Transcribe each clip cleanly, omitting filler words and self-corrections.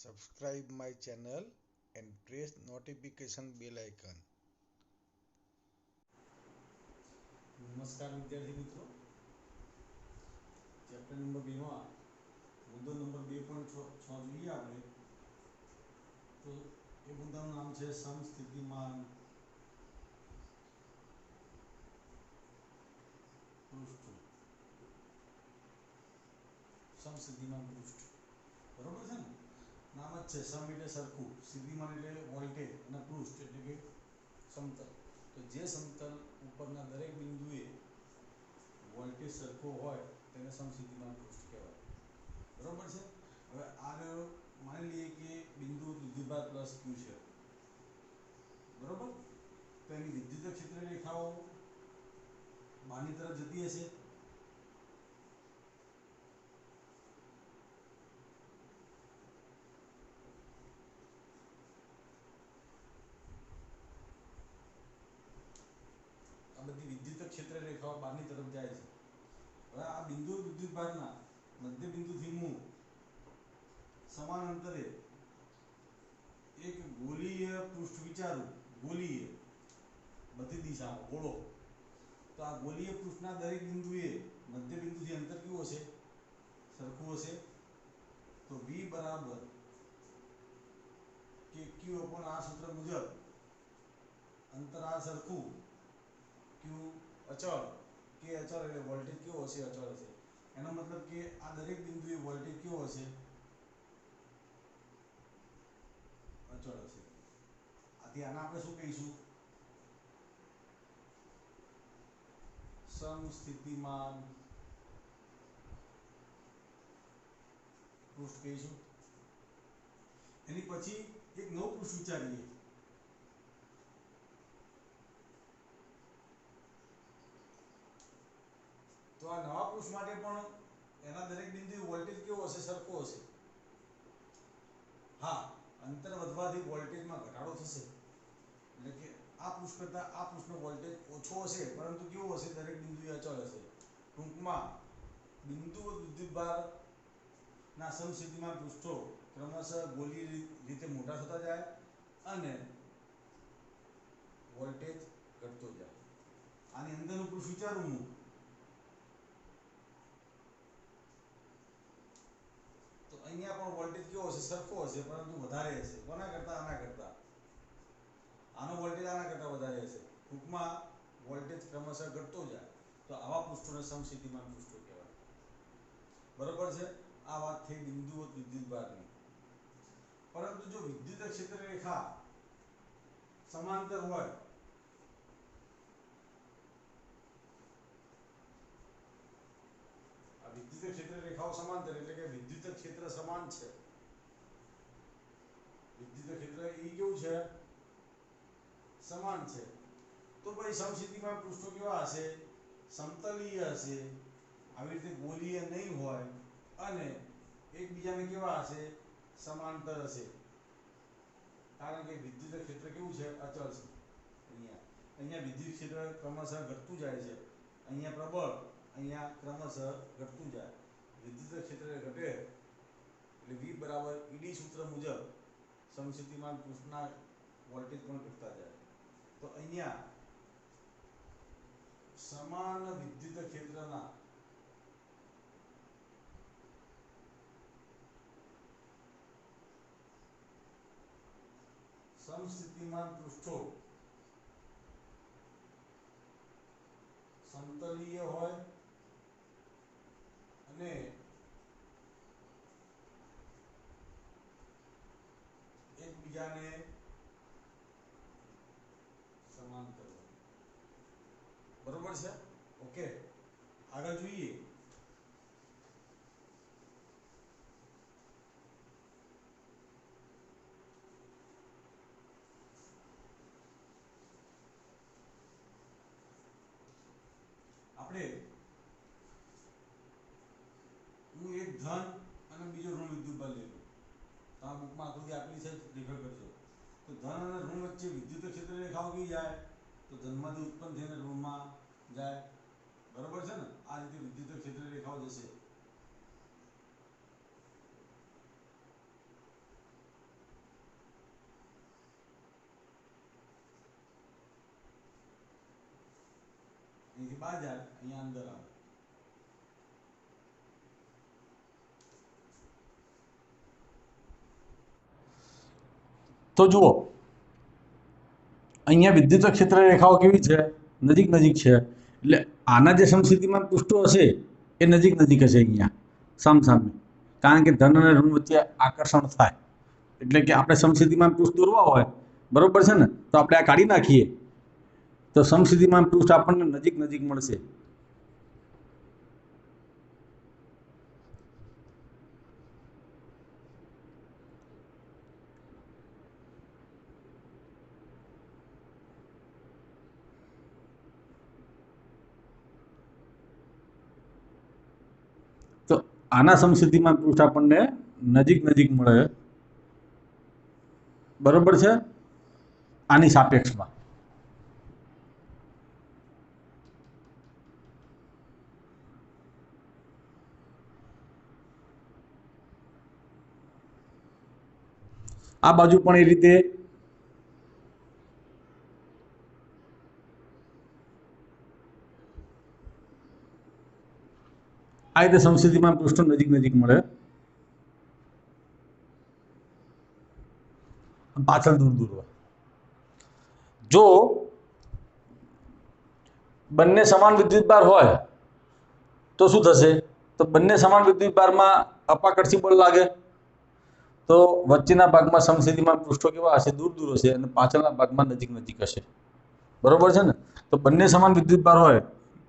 subscribe my channel and press notification bell icon. नमस्कार विद्यार्थी मित्रों, चैप्टर नंबर 2 में मुद्दो नंबर 2.6 જોઈએ આપણે તો એ મુદ્દાનું નામ છે સમસ્થિતિમાન પૃષ્ઠ. સમસ્થિતિમાન પૃષ્ઠ બરોબર છે ને? નામ જ છે સમ એટલે સરખું, સ્થિતિમાન એટલે વોલ્ટેજ અને પૃષ્ઠ એટલે કે સમતલ. તો જે સમતલ ઉપરના દરેક બિંદુએ વોલ્ટેજ સરખો હોય તેને સમસ્થિતિમાન પૃષ્ઠ કહેવાય. બરોબર છે? હવે આ માની લઈએ કે બિંદુ વિદ્યુતભાર પ્લસ ક્યુ છે. બરોબર? તો એની વિદ્યુત ક્ષેત્ર રેખાઓ બહારની તરફ જતી હશે. આ બધી વિદ્યુત ક્ષેત્ર રેખાઓ બહારની તરફ જાય છે. હવે આ બિંદુ વિદ્યુતભારના મધ્ય બિંદુથી હું સમાન અંતરે એક ગોળીય પૃષ્ઠ વિચારું. ગોળીય બધી દિશામાં ગોળો. તો આ ગોળીય પૃષ્ઠના દરેક બિંદુએ મધ્ય બિંદુથી અંતર કેવું હશે? સરખું હશે. તો v બરાબર કે q upon r સૂત્ર મુજબ અંતર r સરખું, q અચળ, k અચળ એટલે વોલ્ટેજ કેવો હશે? અચળ હશે. એનો મતલબ કે આ દરેક બિંદુએ વોલ્ટેજ કેવો હશે? અચળ હશે. આથી આને આપણે શું કહીશું? સમસ્થિતિમાન પૃષ્ઠ કહીશું. એની પછી એક નવું પૃષ્ઠ વિચારીએ. તો આ નવા પૃષ્ઠ માટે પણ એના દરેક બિંદુએ વોલ્ટેજ કેવો હશે? સરખો હશે. હા, અંતર વધવાથી વોલ્ટેજમાં ઘટાડો થશે. એટલે કે આ પૃષ્ઠ કરતાં આ પૃષ્ઠનો વોલ્ટેજ ઓછો હશે, પરંતુ કેવો હશે? દરેક બિંદુએ અચળ હશે. ટૂંકમાં બિંદુ વિદ્યુતભારના સમસ્થિતિમાન પૃષ્ઠો ક્રમશઃ ગોળીય રીતે મોટા થતા જાય અને વોલ્ટેજ ઘટતો જાય. આની અંદરનું પૃષ્ઠ વિચારું હું. તો અહીંયા પણ વોલ્ટેજ કેવો હશે? સરખો હશે, પરંતુ વધારે હશે. કોના કરતાં? આના કરતાં. આનો વોલ્ટેજ આના કરતાં વધારે હશે. ટૂંકમાં વોલ્ટેજ ક્રમશઃ ઘટતો જાય. તો આવા પૃષ્ઠોને સમસ્થિતિમાન પૃષ્ઠો કહેવાય. બરોબર છે? આ વાત થઈ બિંદુવત વિદ્યુતભારની. પરંતુ જો વિદ્યુત ક્ષેત્ર રેખા સમાંતર હોય, આ વિદ્યુત ક્ષેત્ર રેખાઓ સમાંતર એટલે કે વિદ્યુત ક્ષેત્ર સમાન છે. વિદ્યુત ક્ષેત્ર એ કેવું છે? સમાન છે. તો ભાઈ સમસ્થિતિમાન પૃષ્ઠો કેવા હશે? સમતલીય હશે. આવી રીતે ગોળીય નહીં હોય અને એકબીજાને કેવા હશે? સમાંતર હશે. કારણ કે વિદ્યુત ક્ષેત્ર કેવું છે? અચળ છે. અહીંયા વિદ્યુત ક્ષેત્ર ક્રમશઃ ઘટતું જાય છે. અહીંયા પ્રબળ, અહીંયા ક્રમશઃ ઘટતું જાય. વિદ્યુત ક્ષેત્ર ઘટે એટલે v બરાબર ed સૂત્ર મુજબ સમસ્થિતિમાન પૃષ્ઠના વોલ્ટેજ પણ ઘટતા જાય. તો અહીંયા સમાન વિદ્યુત ક્ષેત્રના સમસ્થિતિમાન પૃષ્ઠો સમતલીય હોય અને એકબીજાને સમાંતર હોય. બરોબર છે? ઓકે, આગળ જોઈએ. આપણે હું એક ધન અને બીજો ઋણ વિદ્યુતભાર લઈ લઉં. તો આ બુકમાં આકૃતિ આપેલી છે, રેખા કરજો. તો ધન અને ઋણ વચ્ચે વિદ્યુત ક્ષેત્ર રેખાઓ કઈ જાય? તો ધનમાંથી ઉત્પન્ન થઈને ઋણમાં જાય. બરોબર છે ને? આ રીતે વિદ્યુત ક્ષેત્ર રેખાઓ જશે. બહાર જાય, અહીંયા અંદર આવે. તો જુઓ અહીંયા વિદ્યુત ક્ષેત્ર રેખાઓ કેવી છે, નજીક નજીક છે. એટલે આના જે સમસ્થિતિમાન પૃષ્ઠો હશે એ નજીક નજીક હશે અહીંયા સામસામે, કારણ કે ધન અને ઋણ વચ્ચે આકર્ષણ થાય. એટલે કે આપણે સમસ્થિતિમાન પૃષ્ઠ દોરવા હોય, બરોબર છે ને, તો આપણે આ કાઢી નાખીએ તો સમસ્થિતિમાન પૃષ્ઠ આપણને નજીક નજીક મળશે. તો આના સમસ્થિતિમાન પૃષ્ઠ આપણને નજીક નજીક મળે, બરોબર છે, આની સાપેક્ષમાં. આ બાજુ પણ એ રીતે આ રીતે સમસ્થિતિમાન પૃષ્ઠો નજીક નજીક મળે, પાછળ દૂર દૂર હોય. જો બંને સમાન વિદ્યુતભાર હોય તો શું થશે, તો બંને સમાન વિદ્યુતભારમાં અપાકર્ષી બળ લાગે, તો વચ્ચેના ભાગમાં સમસ્થિતિમાન પૃષ્ઠો કેવા હશે, દૂર દૂર હશે, અને પાછળના ભાગમાં નજીક નજીક હશે, બરોબર છે ને. તો બંને સમાન વિદ્યુતભાર હોય,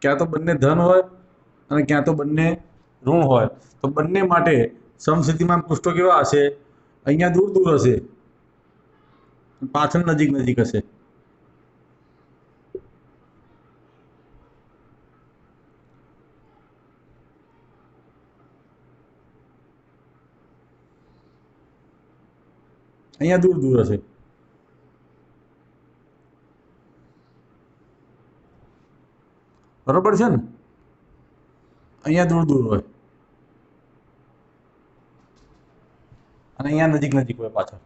ક્યાં તો બંને ધન હોય અને ક્યાં તો બંને ઋણ હોય, તો બંને માટે સમસ્થિતિમાન પૃષ્ઠો કેવા હશે, અહીંયા દૂર દૂર હશે, પાછળ નજીક નજીક હશે. અહીંયા દૂર દૂર હશે. બરોબર છે ને, અહીંયા દૂર દૂર હોય અને અહીંયા નજીક નજીક હોય પાછળ.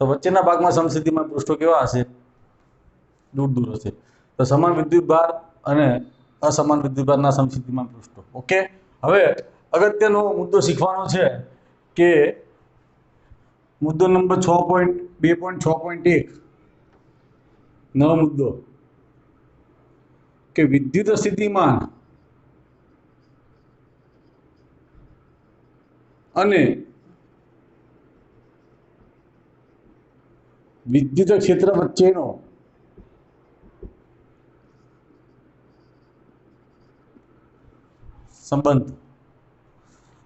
તો વચ્ચેના ભાગમાં સમસ્થિતિમાન પૃષ્ઠો કેવા હશે, દૂર દૂર હશે. તો સમાન વિદ્યુતભાર અને અસમાન વિદ્યુતભારના સમસ્થિતિમાન પૃષ્ઠો. ઓકે, હવે અગત્યનો મુદ્દો શીખવાનો છે કે મુદ્દો નંબર 2.6.1 નવો મુદ્દો કે વિદ્યુત સ્થિતિમાન અને વિદ્યુત ક્ષેત્ર વચ્ચેનો સંબંધ.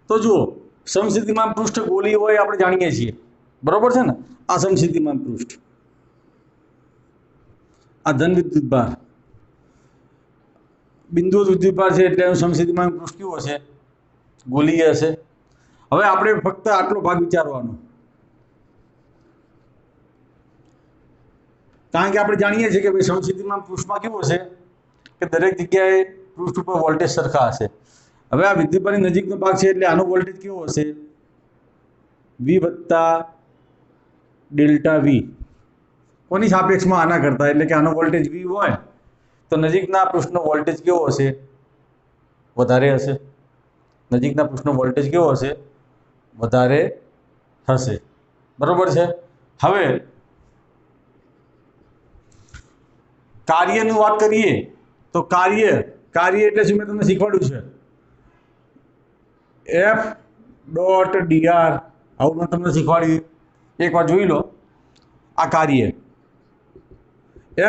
તો જુઓ, સમસ્થિતિમાન પૃષ્ઠ ગોળી હોય આપણે જાણીએ છીએ, બરોબર છે ને. આ સમસ્થિતિમાન પૃષ્ઠ, આ ધન વિદ્યુતભાર, બિંદુ વિદ્યુતભાર છે, એટલે સમસ્થિતિમાન પૃષ્ઠ કેવું હશે, ગોળીય હશે. હવે આપણે ફક્ત આટલો ભાગ વિચારવાનો, કારણ કે આપણે જાણીએ છીએ કે ભાઈ સમસ્થિતિમાન પૃષ્ઠમાં કેવું હશે કે દરેક જગ્યાએ પૃષ્ઠ ઉપર વોલ્ટેજ સરખા હશે. હવે આ વિદ્યુતભારની નજીકનો ભાગ છે એટલે આનો વોલ્ટેજ કેવો હશે, V વત્તા ડેલ્ટા V. કોની સાપેક્ષમાં, આના કરતા. એટલે કે આનો વોલ્ટેજ V હોય તો નજીકના પૃષ્ઠનો વોલ્ટેજ કેવો હશે, વધારે હશે. નજીકના પૃષ્ઠનો વોલ્ટેજ કેવો હશે, વધારે હશે, બરોબર છે. હવે કાર્યની વાત કરીએ તો કાર્ય એટલે શું, મેં તમને શીખવાડ્યું છે, F ડોટ dr, આવું મેં તમને શીખવાડ્યું, એકવાર જોઈ લો. આ કાર્ય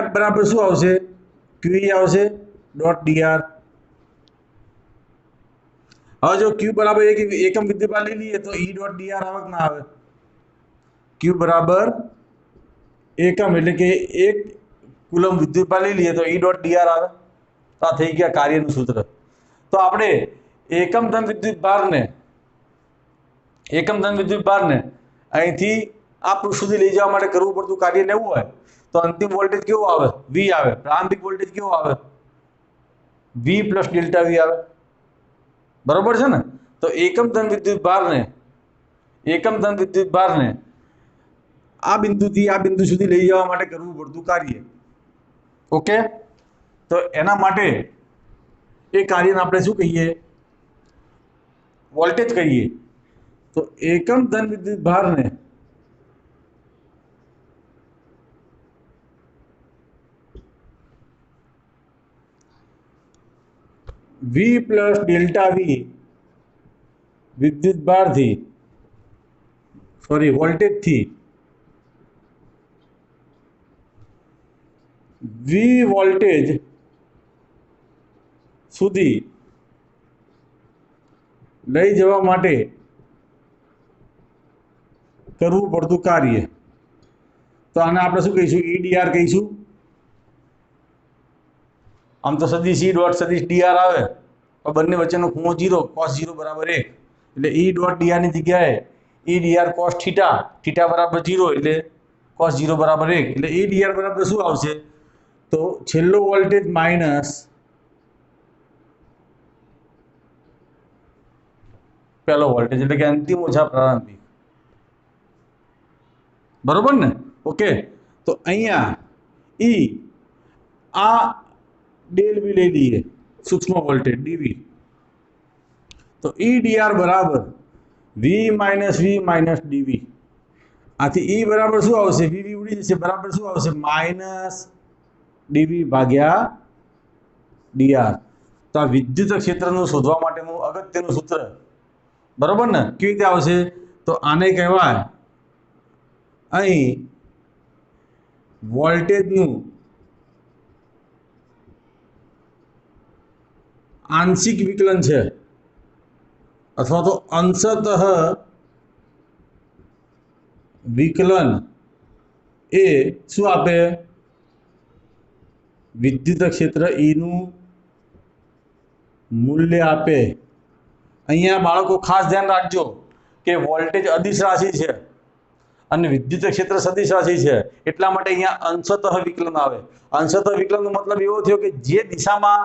F બરાબર શું આવશે, Q આવશે ડોટ dr. હવે જો Q બરાબર એકમ વિદ્યુતભાર લઈ લઈએ તો E ડોટ dr આવે કે ના આવે. Q બરાબર એકમ એટલે કે 1 કુલમ વિદ્યુતભાર લઈ લઈએ તો E ડોટ dr આવે. તો આ થઈ ગયા કાર્યનું સૂત્ર. તો આપણે એકમ ધન વિદ્યુતભારને અહીંથી આ પૃષ્ઠ સુધી લઈ જવા માટે કરવું પડતું કાર્ય લેવું હોય તો અંતિમ વોલ્ટેજ કેવો આવે, V આવે. પ્રારંભિક વોલ્ટેજ કેવો આવે, V પ્લસ ડેલ્ટા V આવે, બરોબર છે ને. તો એકમ ધન વિદ્યુતભારને આ બિંદુથી આ બિંદુ સુધી લઈ જવા માટે કરવું પડતું કાર્ય. ઓકે, તો એના માટે એ કાર્યને આપણે શું કહીએ? વોલ્ટેજ કહીએ. તો એકમ ધન વિદ્યુત ભારને V પ્લસ ડેલ્ટા V વિદ્યુત ભારથી વોલ્ટેજથી V વોલ્ટેજ સુધી લઈ જવા માટે કરવું પડતું કાર્ય. તો આને આપણે શું કહીશું? EDR કહીશું. આમ તો સદિશ E ડોટ સદિશ DR આવે, પણ બંને વચ્ચેનો ખૂણો 0, cos 0 બરાબર 1, એટલે E ડોટ DR ની જગ્યાએ EDR cos થીટા, થીટા બરાબર 0 એટલે cos 0 બરાબર 1, એટલે EDR બરાબર શું આવશે? તો છેલ્લો વોલ્ટેજ માઇનસ પહેલો વોલ્ટેજ, એટલે કે અંતિમ ઓછા પ્રારંભિક. બરોબર ને? ઓકે, તો અહીંયા E આ ડેલ V લઈ લઈએ, સૂક્ષ્મ વોલ્ટેજ dV. તો EDR બરાબર V માઇનસ dV. આથી E બરાબર શું આવશે? VV ઉડી જશે, બરાબર શું આવશે? માઇનસ dV ભાગ્યા dr. તો આ વિદ્યુત ક્ષેત્રનું શોધવા માટેનું અગત્યનું સૂત્ર. બરોબર ને? કેવી રીતે આવશે? તો આને કહેવાય અહીં વોલ્ટેજનું આંશિક વિકલન છે, અથવા તો અંશતઃ વિકલન એ શું આપે? વિદ્યુત ક્ષેત્ર E નું મૂલ્ય આપે. અહીંયા બાળકો ખાસ ધ્યાન રાખજો કે વોલ્ટેજ અદિશ રાશિ છે અને વિદ્યુત ક્ષેત્ર સદિશ રાશિ છે, એટલા માટે અહીંયા અંશતઃ વિકલન આવે. અંશતઃ વિકલનનો મતલબ એવો થયો કે જે દિશામાં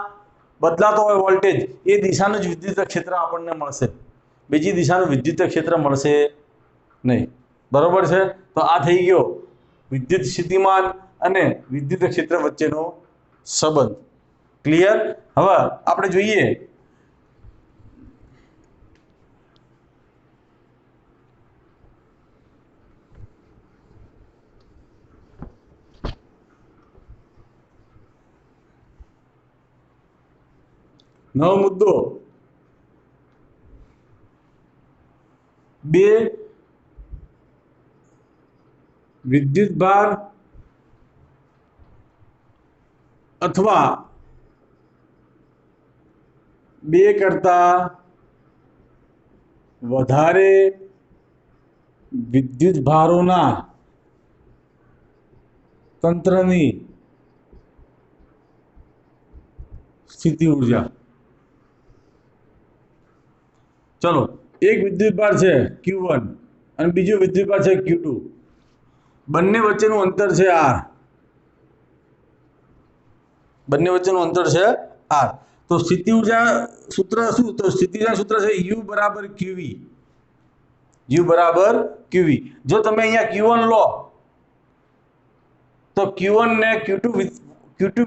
બદલાતો હોય વોલ્ટેજ, એ દિશાનું જ વિદ્યુત ક્ષેત્ર આપણને મળશે, બીજી દિશાનું વિદ્યુત ક્ષેત્ર મળશે નહીં. બરોબર છે? તો આ થઈ ગયો વિદ્યુત સ્થિતિમાન અને વિદ્યુત ક્ષેત્ર વચ્ચેનો સંબંધ. ક્લિયર? હવે આપણે જોઈએ નવો મુદ્દો. બે વિદ્યુત ભાર અથવા બે કરતા વધારે વિદ્યુત ભારોના તંત્રની સ્થિતિ ઊર્જા. ચલો, એક વિદ્યુત ભાર છે Q1 અને બીજો વિદ્યુત ભાર છે Q2. બંને વચ્ચેનું અંતર છે R. બંને વચ્ચેનું અંતર છે R. તો સ્થિતિ ઊર્જા સૂત્ર શું? તો સ્થિતિ ઊર્જા સૂત્ર છે U બરાબર QV. U બરાબર QV. જો તમે અહીંયા Q1 લો તો Q1 ને Q2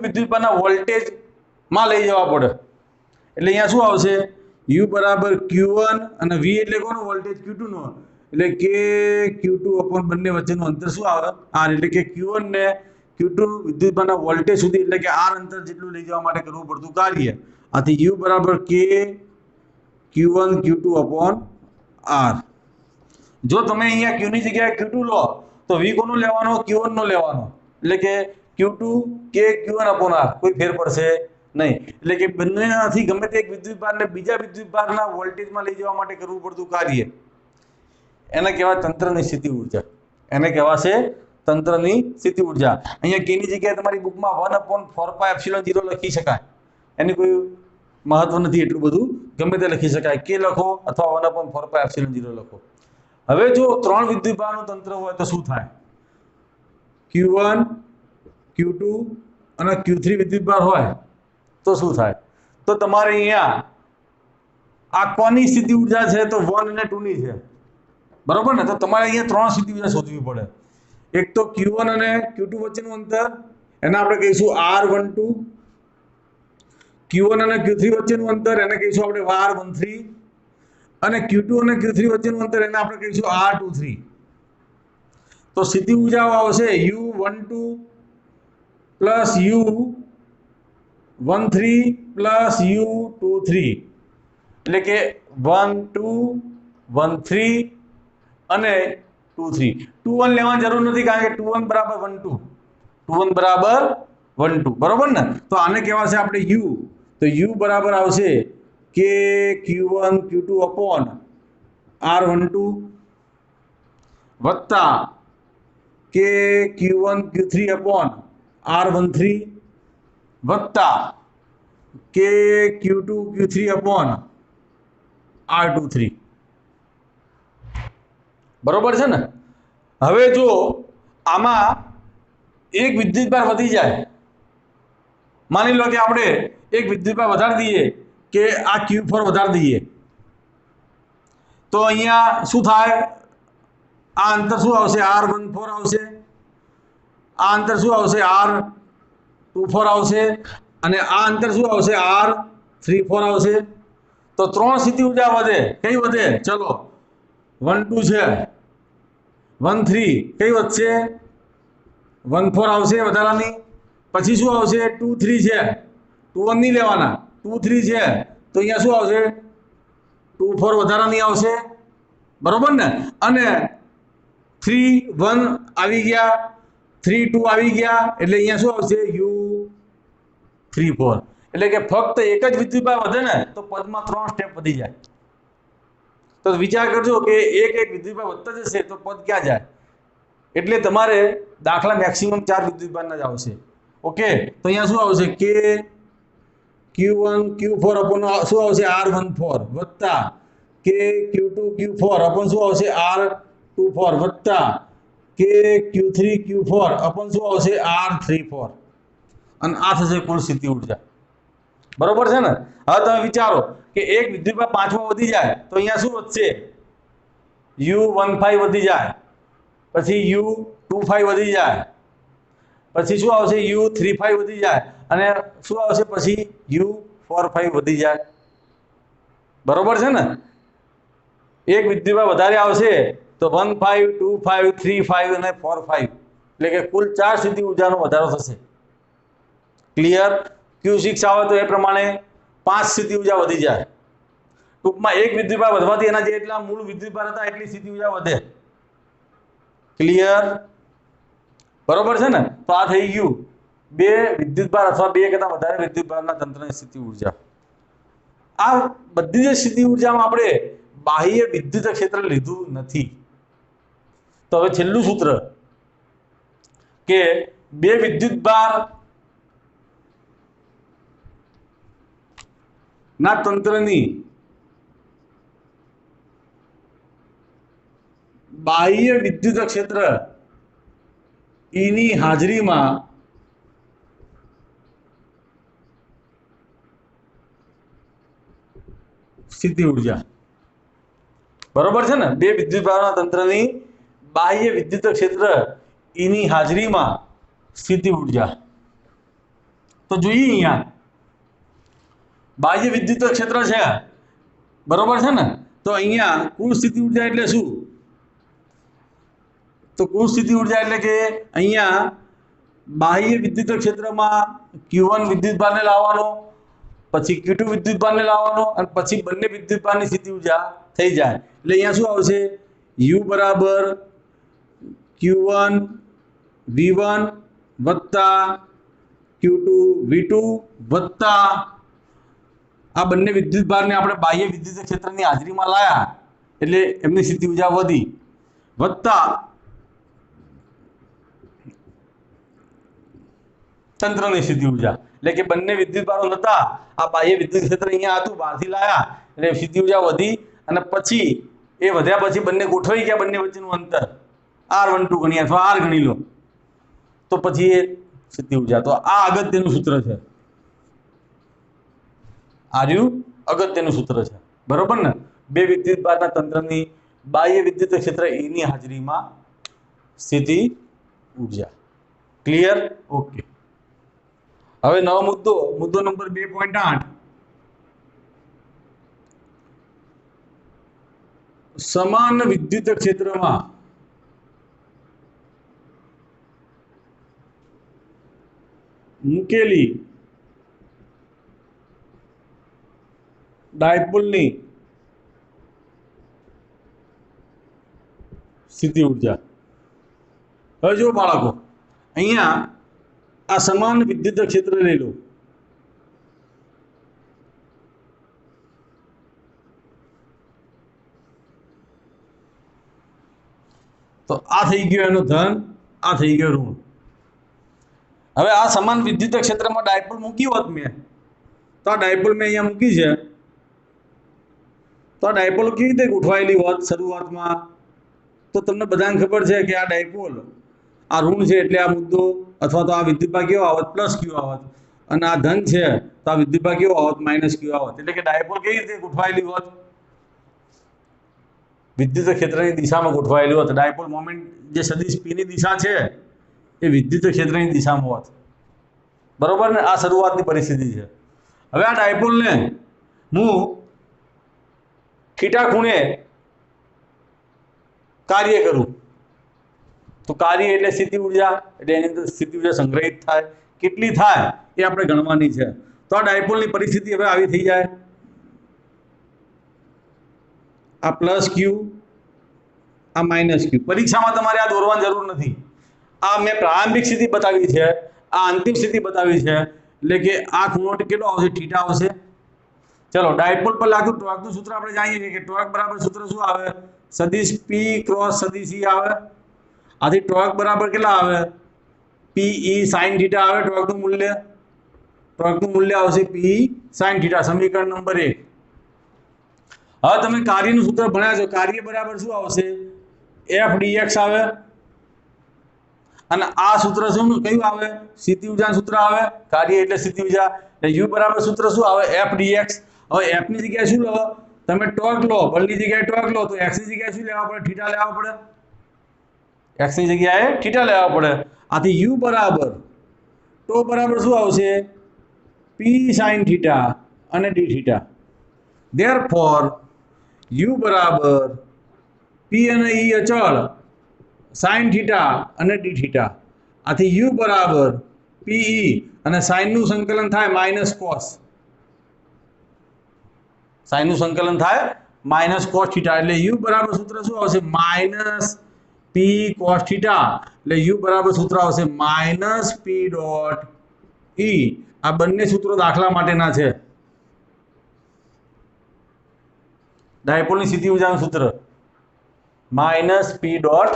વિદ્યુત ભારના વોલ્ટેજ માં લઈ જવા પડે, એટલે અહીંયા શું આવશે? U બરાબર Q1 અને V એટલે કોનો વોલ્ટેજ? Q2 નો, એટલે કે Q2 અપોન બંને વચ્ચેનું અંતર શું આવે? R. એટલે કે Q1 ને Q2 વિદ્યુત ભારના વોલ્ટેજ સુધી, એટલે કે R અંતર જેટલું લઈ જવા માટે કરવું પડતું કાર્ય. આથી U બરાબર K Q1 Q2 upon R. જો તમે અહીંયા Q ની જગ્યાએ Q2 લો તો V કોનો લેવાનો? Q1 નો લેવાનો, એટલે કે Q2 K Q1 upon R. કોઈ ફેર પડશે નહીં. એટલે કે બંનેમાંથી ગમે તે એક વિદ્યુત ભારને બીજા વિદ્યુત ભારના વોલ્ટેજમાં લઈ જવા માટે કરવું પડતું કાર્ય, એને કહેવાય તંત્રની સ્થિતિ ઊર્જા. એને કહેવાશે તંત્રની સ્થિતિ ઊર્જા. અહીંયા K ની જગ્યાએ તમારી બુકમાં 1/4πε0 લખી શકાય, એની કોઈ મહત્વ નથી એટલું બધું, ગમે તે લખી શકાય. K લખો અથવા 1/4πε0 લખો. હવે જો ત્રણ વિદ્યુત ભારનું તંત્ર હોય તો શું થાય? Q1 Q2 અને Q3 વિદ્યુત ભાર હોય તો શું થાય? તો તમારે અહીંયા આ કોની સ્થિતિ ઊર્જા છે? તો 1 અને 2 ની છે. બરોબર ને? તો તમારે અહીંયા ત્રણ સ્થિતિ ઊર્જા શોધવી પડે. એક તો Q1 અને Q2 વચ્ચેનું અંતર એને આપણે કહીશું R12, Q1 અને Q3 વચ્ચેનું અંતર એને કહીશું આપણે R13 અને Q2 અને Q3 વચ્ચેનું અંતર એને આપણે કહીશું R23. તો સીધી ઉર્જાઓ આવશે U12 plus U13 plus U23, એટલે કે 1 2 1 3 અને 2 3. 2 1 લેવાની જરૂર નથી કારણ કે 2 1 બરાબર 1 2, 2 1 બરાબર 1 2, બરોબર ને? તો આને કહેવાશે આપણે U. તો U બરાબર આવશે કે Q1 Q2 અપોન R12 વત્તા કે Q1 Q3 અપોન R13 વત્તા કે Q2 Q3 અપોન R23. બરોબર છે ને? હવે જો આમાં એક વિદ્યુતભાર વધી જાય, માની લો કે આપણે એક વિદ્યુતભાર વધારી દઈએ કે આ Q4 વધારી દઈએ, તો અહીંયા શું થાય? આ અંતર શું આવશે? R14 આવશે. આ અંતર શું આવશે? R24 આવશે. અને આ અંતર શું આવશે? R34 આવશે. તો 3 સ્થિતિ ઊર્જા વધે. કઈ વધે? ચલો 1 2 છે, 1 3 કઈ વધશે? 1 4 આવશે વધારાની. પછી શું આવશે? 2 3 છે, 2 1 નહીં લેવાના, 2 3 છે, તો અહીંયા શું આવશે? 2 4 વધારાની આવશે, બરોબર ને? અને 3 1 આવી ગયા, 3 2 આવી ગયા, એટલે અહીંયા શું આવશે? U34. એટલે કે ફક્ત એક જ વિદ્યુતભાર વધે ને તો પદમાં 3 સ્ટેપ વધી જાય. તો વિચાર કરજો કે એક વિદ્યુતભાર વધતા જશે તો પદ ક્યાં જાય? એટલે તમારે દાખલા મેક્સિમમ 4 વિદ્યુતભારના જ આવશે. ઓકે, તો અહીંયા શું આવશે? કે Q1 Q4 અપોન શું આવશે? R14 વત્તા કે Q2 Q4 અપોન શું આવશે? R24 વત્તા કે Q3 Q4 અપોન શું આવશે? R34. અને આ થશે કુલ સ્થિતિ ઊર્જા. બરોબર છે ને? હવે તમે વિચારો કે એક વિદ્યુતભાર 5માં વધી જાય તો અહીંયા શું વધશે? U15 વધી જાય, પછી U25 વધી જાય, પછી શું આવશે? U35 વધી જાય, અને શું આવશે પછી? U45 વધી જાય. બરોબર છે ને? એક વિદ્યુતભાર વધારે આવશે તો 1 5 2 5 3 5 અને 4 5, એટલે કે કુલ 4 સ્થિતિ ઊર્જાનો વધારો થશે. ક્લિયર? Q6 આવે તો એ પ્રમાણે 5 સ્થિતિ ઊર્જા વધી જાય. ટૂંકમાં એક વિદ્યુતભાર વધવાથી એના જેટલા મૂળ વિદ્યુતભાર હતા એટલી સ્થિતિ ઊર્જા વધે. ક્લિયર? બરોબર છે ને? તો આ થઈ ગયું બે વિદ્યુતભાર અથવા બે કરતા વધારે વિદ્યુતભારના તંત્રની સ્થિતિ ઊર્જા. આ બધી જ સ્થિતિ ઊર્જામાં આપણે બાહ્ય વિદ્યુત ક્ષેત્ર લીધું નથી. તો હવે છેલ્લું સૂત્ર કે બે વિદ્યુતભાર ના તંત્રની બાહ્ય વિદ્યુત ક્ષેત્ર E ની હાજરીમાં સ્થિતિ ઊર્જા. બરોબર છે ને? બે વિદ્યુતભારના તંત્રની બાહ્ય વિદ્યુત ક્ષેત્ર E ની હાજરીમાં સ્થિતિ ઊર્જા. તો જોઈએ અહીંયા બાહ્ય વિદ્યુત ક્ષેત્ર છે, બરોબર છે ને? તો અહીંયા કુલ સ્થિતિ ઊર્જા એટલે શું? તો કુલ સ્થિતિ ઊર્જા એટલે કે અહીંયા બાહ્ય વિદ્યુત ક્ષેત્રમાં Q1 વિદ્યુતભારને લાવવાનો, પછી Q2 વિદ્યુતભારને લાવવાનો, અને પછી બંને વિદ્યુતભારની સ્થિતિ ઊર્જા થઈ જાય. એટલે અહીંયા શું આવશે? U બરાબર Q1 V1 વત્તા Q2 V2 વત્તા આ બંને વિદ્યુતભારને આપણે બાહ્ય વિદ્યુત ક્ષેત્રની હાજરીમાં લાયા એટલે એમની સ્થિતિ ઊર્જા વધી, વત્તા તંત્રની સ્થિતિ ઊર્જા. એટલે કે બંને વિદ્યુતભારો નતા, આ બાહ્ય વિદ્યુત ક્ષેત્ર અહીંયા હતું, બહારથી લાયા એટલે સ્થિતિ ઊર્જા વધી, અને પછી એ વધ્યા પછી બંને ગોઠવાઈ ગયા, બંને વચ્ચેનું અંતર R12 ગણીએ અથવા R ગણી લો તો પછી એ સ્થિતિ ઊર્જા. તો આ અગત્યનું સૂત્ર છે, આર્યું અગત્યનું સૂત્ર છે. બરોબર ને? બે વિદ્યુતભારના તંત્રની બાહ્ય વિદ્યુત ક્ષેત્ર E ની હાજરીમાં સ્થિતિ ऊर्जा। क्लियर? ओके। હવે નવો મુદ્દો નંબર 2.8 સમાન વિદ્યુત ક્ષેત્રમાં મૂકેલી ડાયપોલની સ્થિતિ ઊર્જા। હવે જો બાળકો અહીંયા આ સમાન વિદ્યુત ક્ષેત્ર લઈ લો। તો આ થઈ ગયો એનો ધન, આ થઈ ગયો ઋણ। હવે આ સમાન વિદ્યુત ક્ષેત્રમાં ડાયપોલ મૂકી હોત મેં, તો આ ડાયપોલ મેં અહીંયા મૂકી છે, તો આ ડાયપોલ કેવી રીતે ગોઠવાયેલી હોત શરૂઆતમાં? તો તમને બધાને ખબર છે કે આ ડાયપોલ આ ઋણ છે એટલે આ મુદ્દો અથવા તો આ વિદ્યુતભાર કેવો આવત? પ્લસ ક્યુ આવત। અને આ ધન છે તો આ વિદ્યુતભાર કેવો આવત? માઇનસ ક્યુ આવત। એટલે કે ડાયપોલ કેવી રીતે ગોઠવાયેલી હોત? વિદ્યુત ક્ષેત્રની દિશામાં ગોઠવાયેલી હોત। ડાયપોલ મોમેન્ટ જે સદિશ p ની દિશા છે એ વિદ્યુત ક્ષેત્રની દિશામાં હોત। બરોબર ને? આ શરૂઆતની પરિસ્થિતિ છે। હવે આ ડાયપોલને હું થીટા ખૂણે કાર્ય કરું તો કાર્ય એટલે સ્થિતિ ઊર્જા, એટલે એની અંદર સ્થિતિ ઊર્જા સંગ્રહિત થાય, કેટલી થાય એ આપણે ગણવાની છે। તો આ ડાયપોલની પરિસ્થિતિ હવે આવી થઈ જાય, આ પ્લસ ક્યુ, આ માઇનસ ક્યુ। પરીક્ષામાં તમારે આ દોરવાની જરૂર નથી। આ મેં પ્રારંભિક સ્થિતિ બતાવી છે, આ અંતિમ સ્થિતિ બતાવી છે, એટલે કે આ ખૂણો કેટલો આવશે? થીટા આવશે। ચલો ડાયપોલ પર લાગતું ટોર્કનું સૂત્ર આપણે જાણીએ છીએ કે ટોર્ક બરાબર સૂત્ર શું આવે? સદિશ p ક્રોસ સદિશ e આવે। આથી ટોર્ક બરાબર કેટલા આવે? pe sin થીટા આવે ટોર્કનું મૂલ્ય। ટોર્કનું મૂલ્ય આવશે p sin થીટા, સમીકરણ નંબર 1। હવે તમે કાર્યનું સૂત્ર ભણ્યા છો, કાર્ય બરાબર શું આવશે? f dx આવે। અને આ સૂત્ર શું કયું આવે? સ્થિતિ ઊર્જાનું સૂત્ર આવે। કાર્ય એટલે સ્થિતિ ઊર્જા, એટલે u બરાબર સૂત્ર શું આવે? f dx। હવે f ની જગ્યાએ શું લો? તમે ટોર્ક લો, બળની જગ્યાએ ટોર્ક લો, તો x ની જગ્યાએ શું લેવા પડે? થીટા લેવા પડે। x ની જગ્યાએ થીટા લેવા પડે। આથી u બરાબર ટો બરાબર શું આવશે? p sin થીટા અને d થીટા। ધેરફોર u બરાબર p અને e અચળ, sin થીટા અને d થીટા। આથી u બરાબર pe અને sin નું સંકલન થાય માઇનસ cos, sin નું સંકલન થાય માઇનસ cos થીટા। એટલે u બરાબર સૂત્ર શું આવશે? Minus p cos theta. એટલે u બરાબર સૂત્ર આવશે માઇનસ p ડોટ e। આ બંને સૂત્રો દાખલા માટેના છે। ડાયપોલની સ્થિતિ ઊર્જાનું સૂત્ર minus p dot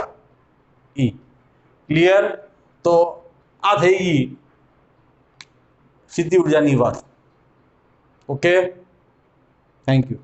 e। Clear? તો આ થઈ ગઈ સ્થિતિ ઊર્જાની વાત। Okay, thank you.